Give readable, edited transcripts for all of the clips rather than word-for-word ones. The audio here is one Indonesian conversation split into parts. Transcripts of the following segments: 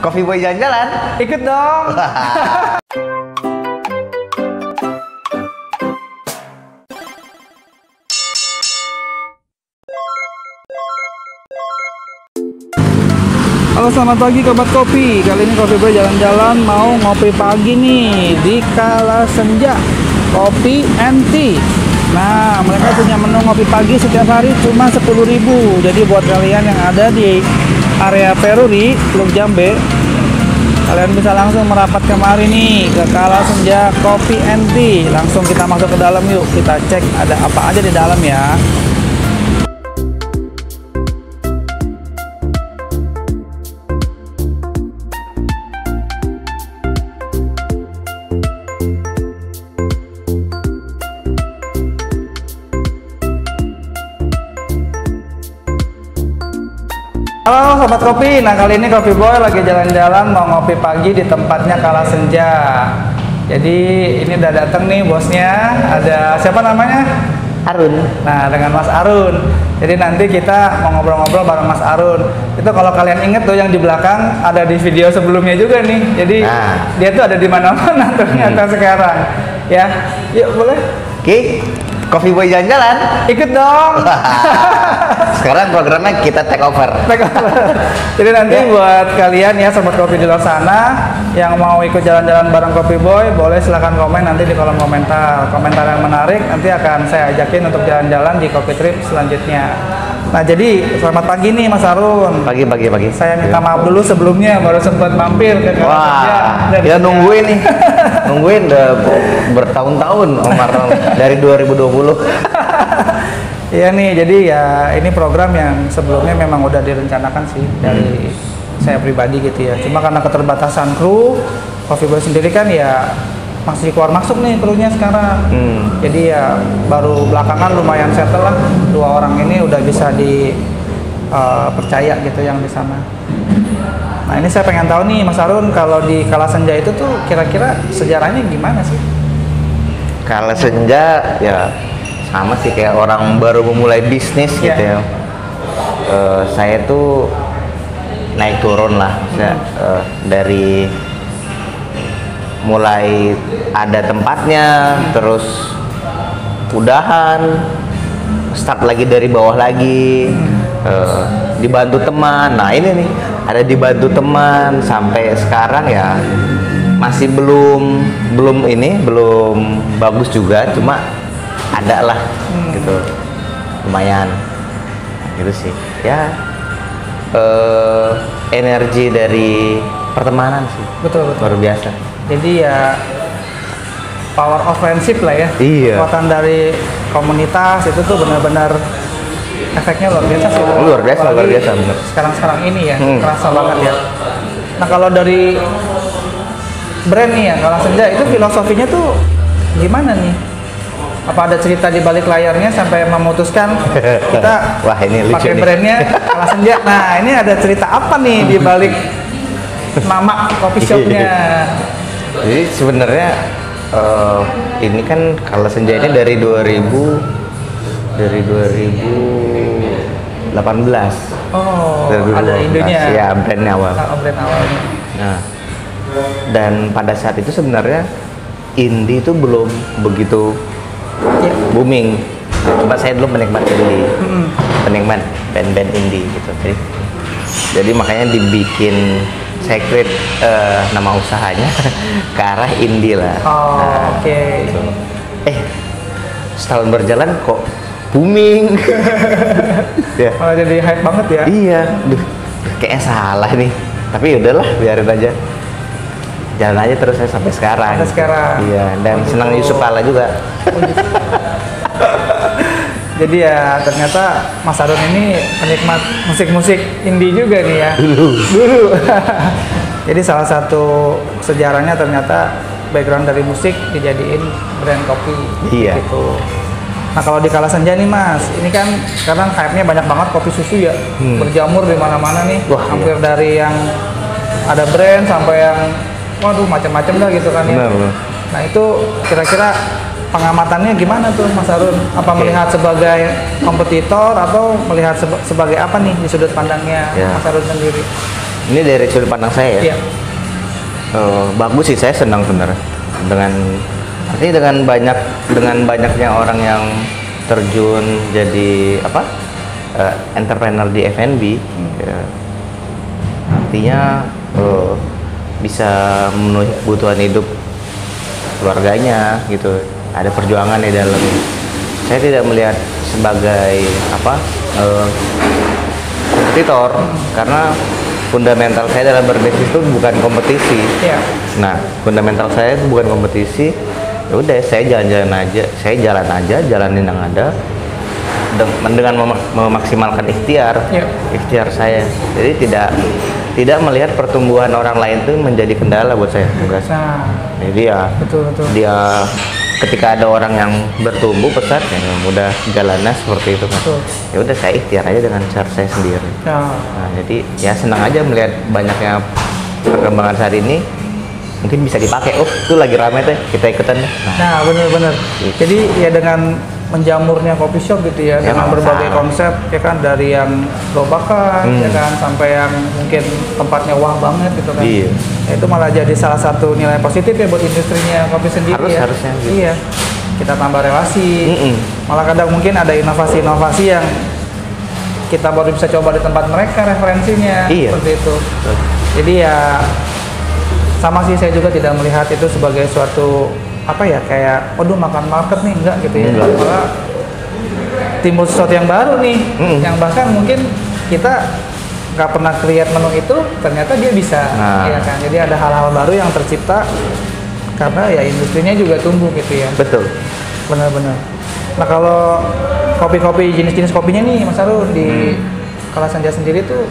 Coffee Boy jalan-jalan. Ikut dong. Halo, selamat pagi Sobat Kopi. Kali ini Coffee Boy jalan-jalan mau ngopi pagi nih di Kala Senja Kopi and Tea. Nah, mereka punya menu ngopi pagi setiap hari cuma 10.000. Jadi buat kalian yang ada di area Peruri, Teluk Jambe, kalian bisa langsung merapat kemari nih ke Kala Senja Kopi and Tea. Langsung kita masuk ke dalam yuk. Kita cek ada apa aja di dalam ya. Halo Sobat Kopi, nah kali ini Coffee Boy lagi jalan-jalan mau ngopi pagi di tempatnya Kala Senja. Jadi ini udah dateng nih bosnya, ada siapa namanya? Arun. Nah, dengan Mas Arun. Jadi nanti kita mau ngobrol-ngobrol bareng Mas Arun. Itu kalau kalian inget tuh yang di belakang ada di video sebelumnya juga nih. Jadi dia tuh ada di mana-mana ternyata sekarang. Ya, yuk boleh. Oke, Coffee Boy jalan-jalan. Ikut dong. Sekarang programnya kita take over. Jadi nanti buat kalian ya Sobat Kopi di luar sana yang mau ikut jalan-jalan bareng Coffee Boy, boleh silahkan komen nanti di kolom komentar. Komentar yang menarik nanti akan saya ajakin untuk jalan-jalan di Coffee Trip selanjutnya. Nah, jadi selamat pagi nih Mas Arun. Pagi. Saya minta maaf dulu sebelumnya, baru sempat mampir ke Kala Senja. Ya nungguin nih. Nungguin udah bertahun-tahun Om Arnold dari 2020. Iya nih, jadi ya ini program yang sebelumnya memang udah direncanakan sih dari saya pribadi gitu ya. Cuma karena keterbatasan kru, Coffee Boy sendiri kan ya masih keluar masuk nih krunya sekarang. Jadi ya baru belakangan lumayan settle lah. 2 orang ini udah bisa dipercaya gitu yang di sana. Nah ini saya pengen tahu nih Mas Arun, kalau di Kala Senja itu tuh kira-kira sejarahnya gimana sih? Kala Senja ya sama sih kayak orang baru memulai bisnis gitu ya. Saya tuh naik turun lah, dari mulai ada tempatnya, terus udahan, start lagi dari bawah lagi, dibantu teman. Nah ini nih ada dibantu teman sampai sekarang ya masih belum bagus juga, cuma ada lah gitu, lumayan gitu sih ya. Energi dari pertemanan sih Betul. luar biasa. Jadi ya power of friendship lah ya. Iya. Kekuatan dari komunitas itu tuh benar-benar efeknya luar biasa sih. Luar biasa bener. Sekarang ini ya terasa banget ya. Nah kalau dari brand nih ya Kala Senja itu filosofinya tuh gimana nih? Apa ada cerita di balik layarnya sampai memutuskan kita pakai brandnya Kala Senja? Nah ini ada cerita apa nih di balik nama coffee shopnya? Jadi sebenarnya ini kan Kala Senja ini dari 2018. Oh, dari 2018. ada induknya. Ya, brandnya awal. Brand awalnya. Nah, dan pada saat itu sebenarnya indie itu belum begitu booming. Coba saya dulu penikmat band-band indie gitu. Jadi makanya dibikin secret nama usahanya ke arah indie lah. Oke. Gitu. Setahun berjalan kok booming. Ya. Malah jadi hype banget ya. Iya, kayaknya salah nih. Tapi udahlah, biarin aja. Jalan aja terus saya sampai sekarang. Iya, dan senang Yusuf Kala juga. Jadi ya ternyata Mas Arun ini penikmat musik-musik indie juga nih ya. Dulu. Jadi salah satu sejarahnya ternyata background dari musik dijadiin brand kopi. Iya. Gitu. Nah kalau di Kala Senja nih Mas, ini kan sekarang hype-nya banyak banget kopi susu ya, berjamur di mana-mana nih. Wah, hampir dari yang ada brand sampai yang waduh macam-macam dah gitu kan ya. Benar. Nah itu kira-kira pengamatannya gimana tuh Mas Arun? Apa melihat sebagai kompetitor atau melihat sebagai apa nih di sudut pandangnya Mas Arun sendiri? Ini dari sudut pandang saya ya. Iya. Bagus sih, saya senang sebenarnya dengan artinya dengan banyaknya orang yang terjun jadi apa entrepreneur di F&B. Ya, artinya bisa memenuhi kebutuhan hidup keluarganya gitu. Ada perjuangan di dalam. Saya tidak melihat sebagai apa kompetitor, karena fundamental saya dalam berbisnis itu bukan kompetisi. Iya. Nah, fundamental saya itu bukan kompetisi. Ya udah, saya jalan-jalan aja, jalanin yang ada dengan memaksimalkan ikhtiar, ikhtiar saya. Jadi tidak melihat pertumbuhan orang lain itu menjadi kendala buat saya. Enggak. Nah, Jadi ya betul. dia ketika ada orang yang bertumbuh pesat, ya udah jalannya seperti itu kan. Ya udah, saya ikhtiar aja dengan cara saya sendiri. Nah, jadi ya senang aja melihat banyaknya perkembangan saat ini. Mungkin bisa dipakai. Oh, itu lagi ramai tuh, kita ikutan deh. Nah, benar-benar. Jadi ya dengan menjamurnya kopi shop gitu ya, dengan berbagai konsep ya kan, dari yang gerobakan ya kan sampai yang mungkin tempatnya wah banget gitu kan. Iya. Ya, itu malah jadi salah satu nilai positif ya buat industrinya kopi sendiri ya. Harusnya gitu. Iya. Kita tambah relasi. Malah kadang mungkin ada inovasi-inovasi yang kita baru bisa coba di tempat mereka referensinya. Iya. Seperti itu. Jadi ya sama sih, saya juga tidak melihat itu sebagai suatu apa ya, kayak waduh makan market nih, enggak gitu ya. Malah timbul sesuatu yang baru nih, yang bahkan mungkin kita nggak pernah create menu itu, ternyata dia bisa, ya kan. Jadi ada hal-hal baru yang tercipta karena ya industrinya juga tumbuh gitu ya. Betul. Benar-benar. Nah, kalau kopi-kopi, jenis-jenis kopinya nih Mas Harun di Kala Senja sendiri tuh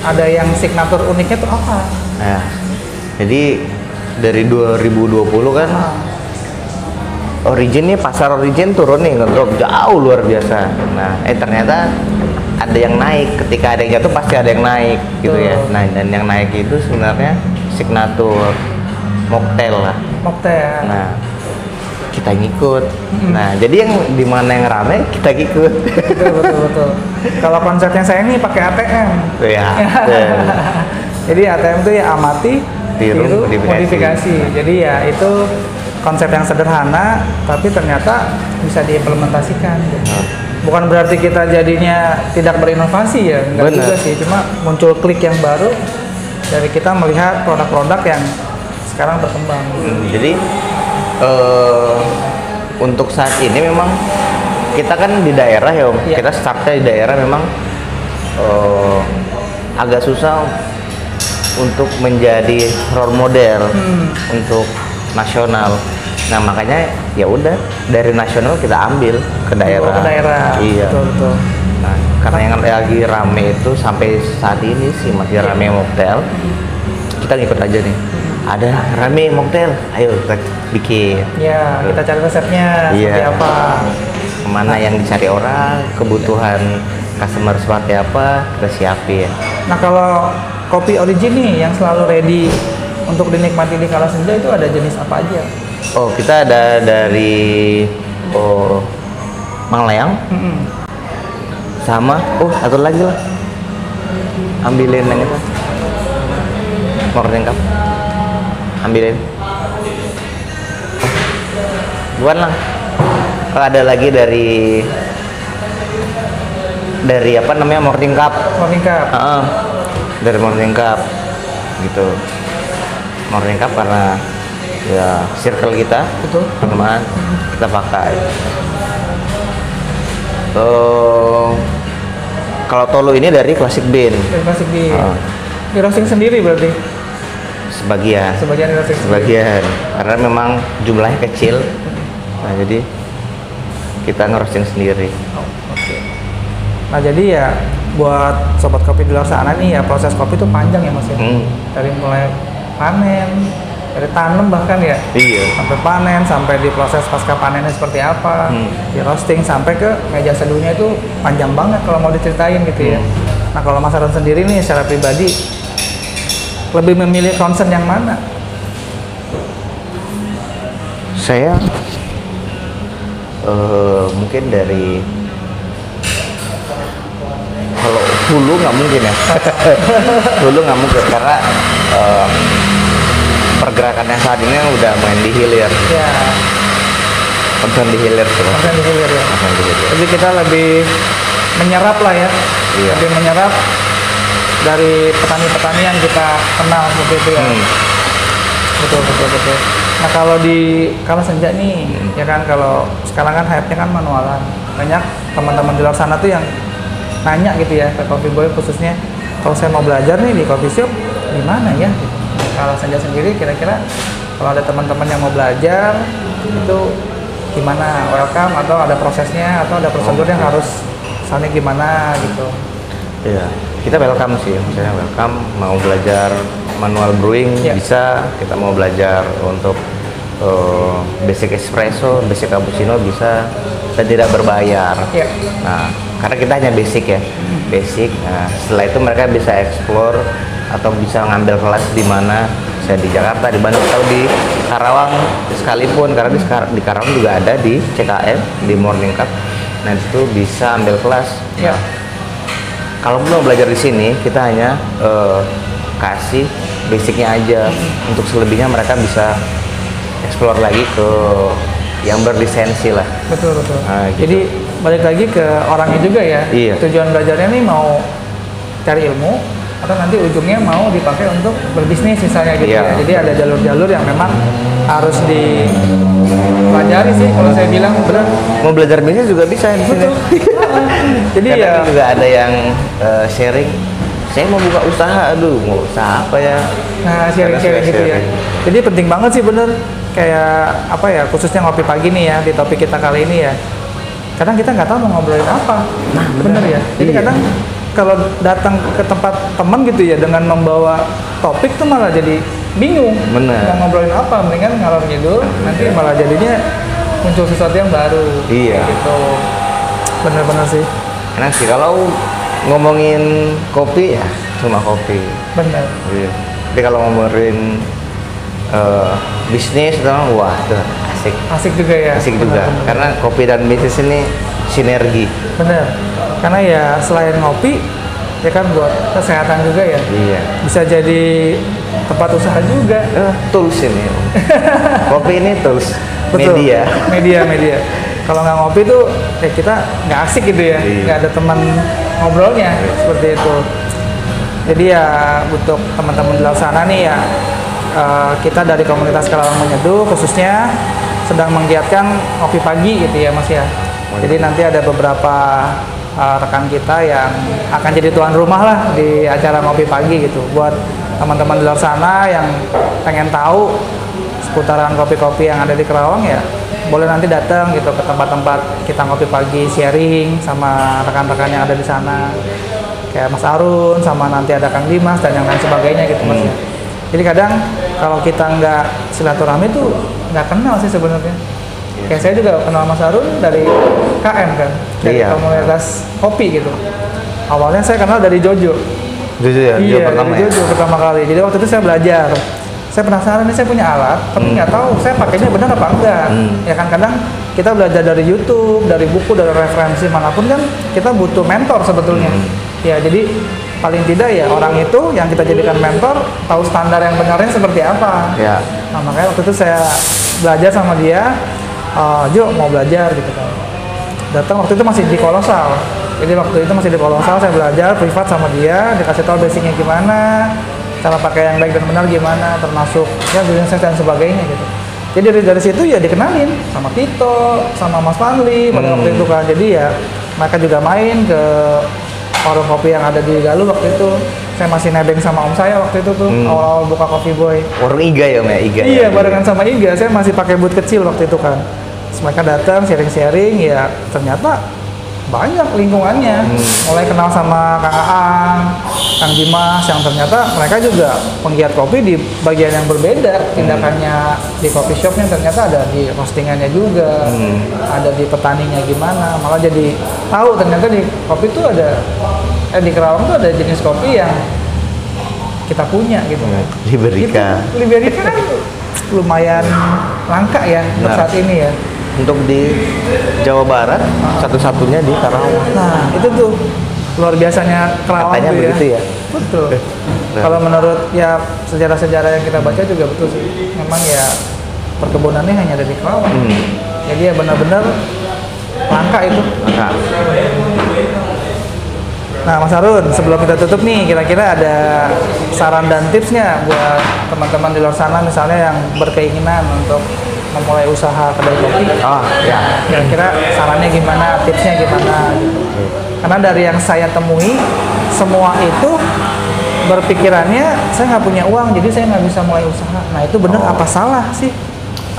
ada yang signatur uniknya tuh apa? Nah, jadi dari 2020 kan pasar origin turun nih, ngedrop jauh luar biasa. Nah, ternyata ada yang naik. Ketika ada yang jatuh pasti ada yang naik gitu ya. Nah, dan yang naik itu sebenarnya signatur mocktail lah. Mocktail. Nah, kita ngikut. Nah, jadi yang di mana yang rame kita ikut. Betul. Kalau konsepnya saya ini pakai ATM. Ya. Jadi ATM itu ya amati, tiru, modifikasi. Jadi ya itu konsep yang sederhana, tapi ternyata bisa diimplementasikan. Bukan berarti kita jadinya tidak berinovasi ya, enggak juga sih. Cuma muncul klik yang baru dari kita melihat produk-produk yang sekarang berkembang. Jadi untuk saat ini memang kita kan di daerah ya Om. Kita startnya di daerah memang agak susah untuk menjadi role model untuk nasional. Nah, makanya ya udah dari nasional kita ambil ke daerah. Ke daerah. Iya. Betul. Nah, karena yang lagi rame itu sampai saat ini sih masih rame mocktail. Kita ngikut aja nih. Ada rame mocktail, ayo kita bikin. Ya, kita cari resepnya seperti apa. Kemana yang dicari orang, kebutuhan customer seperti apa, kita siapin. Nah, kalau kopi origin nih yang selalu ready untuk dinikmati di Kala Senja itu ada jenis apa aja? Oh, kita ada dari Manglayang, sama satu lagi lah, ambilin yang itu, Morning Cup, ambilin. Bukan lah. Ada lagi dari apa namanya, Morning Cup. Morning Cup. Dari Morning Cup gitu. Morning Cup karena ya circle kita, betul, teman kita pakai. Kalau Tolo ini dari Classic Bean. Dari Classic Bean. Di roasting sendiri berarti? Sebagian di roasting. Sebagian, karena memang jumlahnya kecil. Nah, jadi kita ngerosting sendiri. Nah, jadi ya buat sobat kopi di luar sana nih ya, proses kopi itu panjang ya Mas ya. Dari mulai panen, dari tanam bahkan ya. Iya. Sampai panen, sampai di proses pasca panennya seperti apa, di roasting sampai ke meja seduhnya itu panjang banget kalau mau diceritain gitu ya. Nah, kalau Mas Harun sendiri nih secara pribadi lebih memilih concern yang mana? Saya mungkin dari kalau hulu nggak mungkin ya. Hulu nggak mungkin karena pergerakannya saat ini udah main di hilir. Ya. Konsen di hilir tuh. Konsen di hilir ya. Konsen di hilir. Jadi kita lebih menyerap lah ya. Iya. Lebih menyerap dari petani-petani yang kita kenal seperti itu ya. Betul. Nah kalau di Kala Senja nih, ya kan kalau sekarang kan hype-nya kan manualan. Banyak teman-teman di luar sana tuh yang nanya gitu ya ke Coffee Boy khususnya, kalau saya mau belajar nih di coffee shop, gimana ya? Kala Senja sendiri kira-kira kalau ada teman-teman yang mau belajar itu gimana? Welcome atau ada prosesnya atau ada prosedur yang harus misalnya gimana gitu? Iya, kita welcome sih, misalnya welcome mau belajar manual brewing bisa, kita mau belajar untuk basic espresso, basic cappuccino bisa, dan tidak berbayar. Nah, karena kita hanya basic ya, basic. Nah, setelah itu mereka bisa explore atau bisa ngambil kelas di mana, bisa di Jakarta, di Bandung atau di Karawang sekalipun, karena di Karawang juga ada di CKM, di Morning Cup. Nah, itu bisa ambil kelas. Nah, kalau mau belajar di sini, kita hanya kasih basicnya aja. Untuk selebihnya mereka bisa explore lagi ke yang berlisensi lah. Betul. Nah, gitu. Jadi balik lagi ke orangnya juga ya. Iya. Tujuan belajarnya nih mau cari ilmu atau nanti ujungnya mau dipakai untuk berbisnis misalnya gitu ya. Jadi ada jalur-jalur yang memang harus dipelajari sih kalau saya bilang benar. Mau belajar bisnis juga bisa di sini. Jadi ya juga ada yang sharing. Saya mau buka usaha, mau usaha apa ya? Nah, sharing gitu ya. Jadi penting banget sih bener. Kayak apa ya, khususnya ngopi pagi nih ya, di topik kita kali ini ya. Kadang kita nggak tahu mau ngobrolin apa. Nah, bener ya. Jadi kadang kalau datang ke tempat teman gitu ya dengan membawa topik tuh malah jadi bingung. Bener. Mau ngobrolin apa, mendingan ngalor ngidul, nanti malah jadinya muncul sesuatu yang baru. Iya. Gitu. Bener-bener sih. Enak sih kalau ngomongin kopi ya cuma kopi. Bener. Iya. Tapi kalau ngomongin bisnis itu wah tuh asik juga ya. Asik juga. Bener. Karena kopi dan bisnis ini sinergi. Bener. Karena ya selain ngopi ya kan buat kesehatan juga ya. Iya. Bisa jadi tempat usaha juga. Tools ini. Kopi ini tools. Betul. Media. Kalau nggak ngopi tuh ya kita nggak asik gitu ya. Nggak ada teman ngobrolnya seperti itu. Jadi ya untuk teman-teman di luar sana nih ya, kita dari komunitas Karawang Menyeduh khususnya sedang menggiatkan ngopi pagi gitu ya Mas ya. Jadi nanti ada beberapa rekan kita yang akan jadi tuan rumah lah di acara ngopi pagi gitu. Buat teman-teman di luar sana yang pengen tahu seputaran kopi-kopi yang ada di Karawang ya, boleh nanti datang gitu ke tempat-tempat kita ngopi pagi, sharing sama rekan-rekan yang ada di sana. Kayak Mas Arun, sama nanti ada Kang Dimas dan yang lain sebagainya gitu Mas ya. Jadi kadang kalau kita nggak silaturahmi tuh nggak kenal sih sebenarnya. Kayak saya juga kenal Mas Arun dari KM kan, dari komunitas kopi gitu. Awalnya saya kenal dari Jojo. Iya, dari Jojo pertama kali. Jadi waktu itu saya belajar. Saya penasaran nih, saya punya alat, tapi nggak tahu saya pakainya benar apa enggak. Ya kan kadang kita belajar dari YouTube, dari buku, dari referensi manapun kan kita butuh mentor sebetulnya. Ya jadi paling tidak ya orang itu yang kita jadikan mentor tahu standar yang benarnya seperti apa. Ya. Nah makanya waktu itu saya belajar sama dia, Jo mau belajar gitu kan. Datang waktu itu masih di Kolosal. Jadi waktu itu masih di Kolosal saya belajar privat sama dia, dikasih tahu basicnya gimana, cara pakai yang baik dan benar gimana, termasuk ya business dan sebagainya gitu. Jadi dari situ ya dikenalin sama Tito, sama Mas Fadli pada waktu itu kan. Jadi ya mereka juga main ke warung kopi yang ada di Galuh waktu itu. Saya masih nebeng sama om saya waktu itu tuh awal-awal buka Coffee Boy. Warung Iga ya Om ya? Iga. Iya, barengan sama Iga. Saya masih pakai booth kecil waktu itu kan. Terus mereka datang sharing-sharing ya ternyata banyak lingkungannya. Mulai kenal sama Kang Aang, Kang Dimas yang ternyata mereka juga penggiat kopi di bagian yang berbeda. Tindakannya di coffee shopnya ternyata ada di roastingannya juga, ada di petaninya gimana. Malah jadi tahu ternyata di kopi itu ada di Karawang tuh ada jenis kopi yang kita punya gitu. Liberica. Gitu. Liberica kan lumayan langka ya untuk saat ini ya. Untuk di Jawa Barat satu-satunya di Karawang. Nah itu tuh luar biasanya Kerawang Katanya tuh begitu ya. Betul. Kalau menurut ya sejarah-sejarah yang kita baca juga betul sih. Memang ya perkebunannya hanya ada di Kerawang. Jadi ya benar-benar langka itu. Nah, Nah, Mas Harun, sebelum kita tutup nih, kira-kira ada saran dan tips nggak buat teman-teman di luar sana misalnya yang berkeinginan untuk memulai usaha kedai kopi? oh ya. Kira-kira sarannya gimana, tipsnya gimana? Karena dari yang saya temui, semua itu berpikirannya saya nggak punya uang, jadi saya nggak bisa mulai usaha. Nah itu bener apa salah sih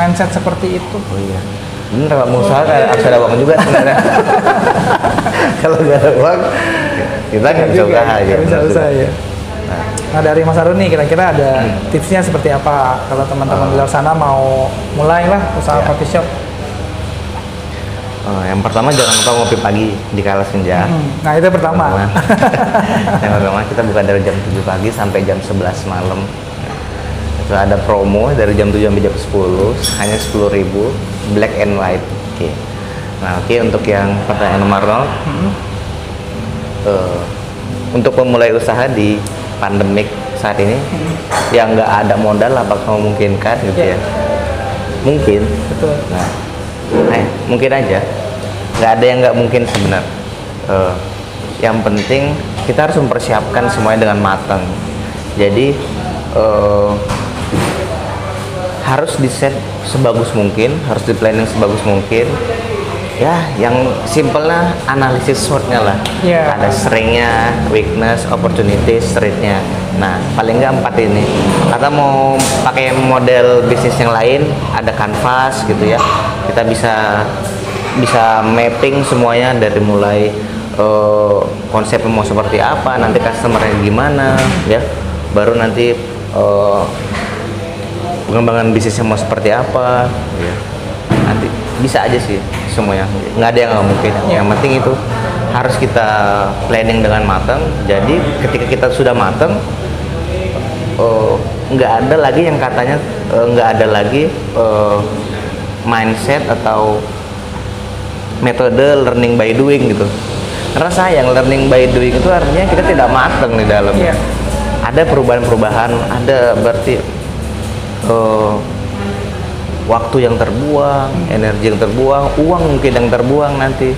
mindset seperti itu? Oh iya. Bener, kalau mau usaha harus ada uang juga sebenarnya. Kalau nggak ada uang, kita nggak bisa usaha aja. Nggak bisa usaha ya. Nah dari Mas Harun nih, kira-kira ada tipsnya seperti apa kalau teman-teman di luar sana mau mulai lah usaha coffee shop? Yang pertama jangan lupa ngopi pagi di kala senja. Nah itu pertama. Yang pertama kita buka dari jam 7 pagi sampai jam 11 malam. Itu ada promo dari jam 7 sampai jam 10, hanya 10.000, black and white. Oke. Nah, untuk yang pertanyaan nomor 0, untuk memulai usaha di pandemik saat ini, yang nggak ada modal apakah memungkinkan gitu ya? Mungkin. Betul. Nah, mungkin aja. Nggak ada yang nggak mungkin sebenarnya. Yang penting kita harus mempersiapkan semuanya dengan matang. Jadi harus di set sebagus mungkin, harus di planning sebagus mungkin. Ya, yang simpelnya analisis SWOT-nya lah. Ada strength-nya, weakness, opportunity, strength-nya. Nah, paling nggak 4 ini. Atau mau pakai model bisnis yang lain, ada canvas gitu ya. Kita bisa mapping semuanya dari mulai konsepnya mau seperti apa, nanti customer-nya gimana, ya. Baru nanti pengembangan bisnisnya mau seperti apa, ya. Nanti bisa aja sih semuanya, nggak ada yang nggak mungkin. Yang penting itu harus kita planning dengan matang. Jadi ketika kita sudah matang, nggak ada lagi yang katanya nggak ada lagi mindset atau metode learning by doing gitu. Karena sayang, learning by doing itu artinya kita tidak matang di dalamnya. Ada perubahan-perubahan, ada berarti waktu yang terbuang, energi yang terbuang, uang mungkin yang terbuang nanti.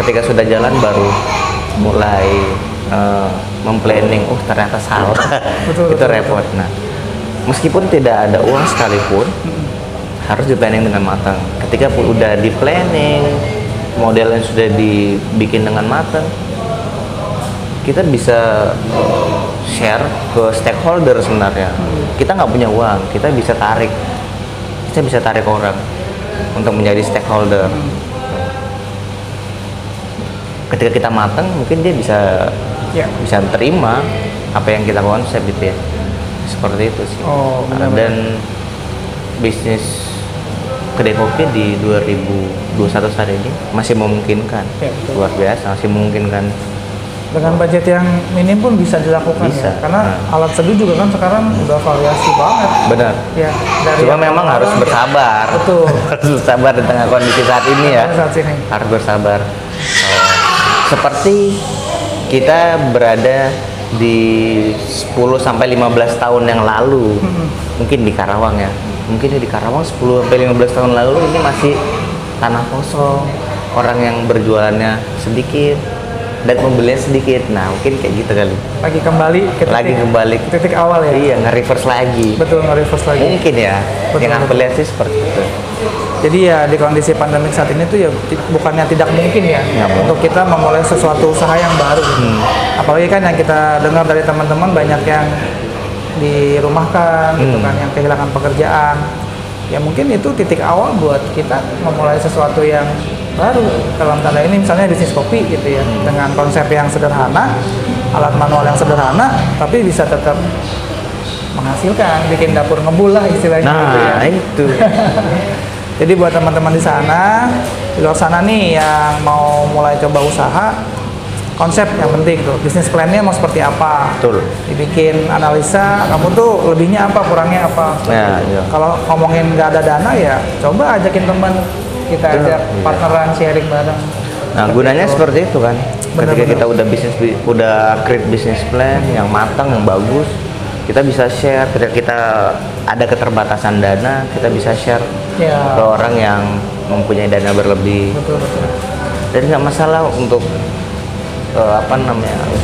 Ketika sudah jalan baru mulai memplanning, ternyata salah. Itu repot. Nah, meskipun tidak ada uang sekalipun, harus di planning dengan matang. Ketika udah di planning, modelnya sudah dibikin dengan matang, kita bisa share ke stakeholder sebenarnya. Kita nggak punya uang, kita bisa tarik orang untuk menjadi stakeholder. Ketika kita matang, mungkin dia bisa terima apa yang kita konsep gitu ya. Seperti itu sih. Dan bisnis kedai kopi di 2021 saat ini masih memungkinkan. Luar biasa, masih memungkinkan. Dengan budget yang minim pun bisa dilakukan. Bisa. Ya? Karena alat seduh juga kan sekarang udah variasi banget. Benar. Ya, cuma memang harus bersabar. Betul. Harus bersabar di tengah kondisi saat ini ya. Harus bersabar. Seperti kita berada di 10 sampai 15 tahun yang lalu. Mungkin di Karawang ya. Mungkin di Karawang 10 sampai 15 tahun lalu ini masih tanah kosong. Orang yang berjualannya sedikit dan pembelinya sedikit. Nah, mungkin kayak gitu kali. Lagi kembali ke titik awal ya. Iya, nge-reverse lagi. Betul, nge-reverse lagi. Mungkin ya. Betul, yang aku lihat sih seperti itu. Jadi ya di kondisi pandemik saat ini tuh ya bukannya tidak mungkin ya untuk kita memulai sesuatu usaha yang baru. Apalagi kan yang kita dengar dari teman-teman banyak yang dirumahkan gitu kan, yang kehilangan pekerjaan. Ya mungkin itu titik awal buat kita memulai sesuatu yang baru dalam tanda ini, misalnya bisnis kopi gitu ya, dengan konsep yang sederhana, alat manual yang sederhana, tapi bisa tetap menghasilkan, bikin dapur ngebul lah istilahnya. Nah, gitu ya. Itu. Jadi buat teman-teman di sana, di luar sana nih yang mau mulai coba usaha, konsep yang penting tuh, bisnis plan-nya mau seperti apa. Betul. Dibikin analisa, kamu tuh lebihnya apa, kurangnya apa. Ya. Kalau ngomongin nggak ada dana ya, coba ajakin teman, kita ajak partneran, sharing bareng. Nah, gunanya seperti itu kan. Ketika kita udah create business plan yang matang, yang bagus, kita bisa share. Ketika kita ada keterbatasan dana, kita bisa share ke orang yang mempunyai dana berlebih. Betul. Dan nggak masalah untuk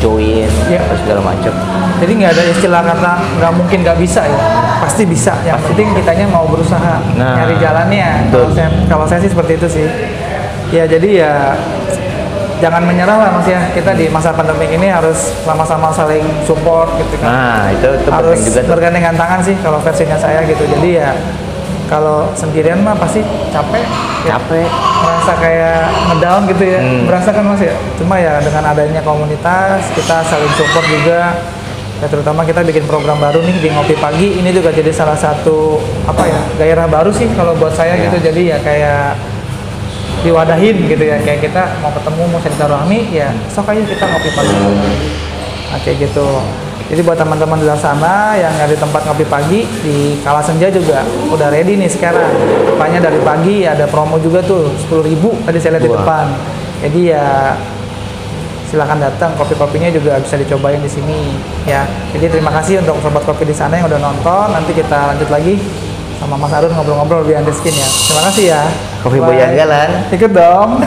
join atau segala macam. Jadi nggak ada istilah kata nggak mungkin nggak bisa ya, pasti bisa. Yang penting kitanya mau berusaha, nyari jalannya. Kalau saya sih seperti itu sih. Ya jadi ya jangan menyerah lah Mas ya. Kita di masa pandemi ini harus sama-sama saling support gitu kan. Nah itu harus juga bergandengan tangan sih kalau versinya saya gitu. Jadi ya kalau sendirian mah pasti capek, merasa kayak ngedown gitu ya, berasa kan Mas ya. Cuma ya dengan adanya komunitas, kita saling support juga. Ya terutama kita bikin program baru nih di Ngopi Pagi, ini juga jadi salah satu gairah baru sih kalau buat saya gitu. Jadi ya kayak diwadahin gitu ya, kayak kita mau ketemu, mau silaturahmi ya sok aja kita ngopi pagi. Nah, kayak gitu. Jadi buat teman-teman di luar sana yang nyari tempat ngopi pagi di Kala Senja juga udah ready nih sekarang. Rupanya dari pagi ada promo juga tuh 10.000 tadi saya lihat di depan. Jadi ya silakan datang, kopi-kopinya juga bisa dicobain di sini ya. Jadi terima kasih untuk sobat kopi di sana yang udah nonton. Nanti kita lanjut lagi sama Mas Arun ngobrol-ngobrol behind the skin ya. Terima kasih ya. Kopi Boy jalan. Ikut dong.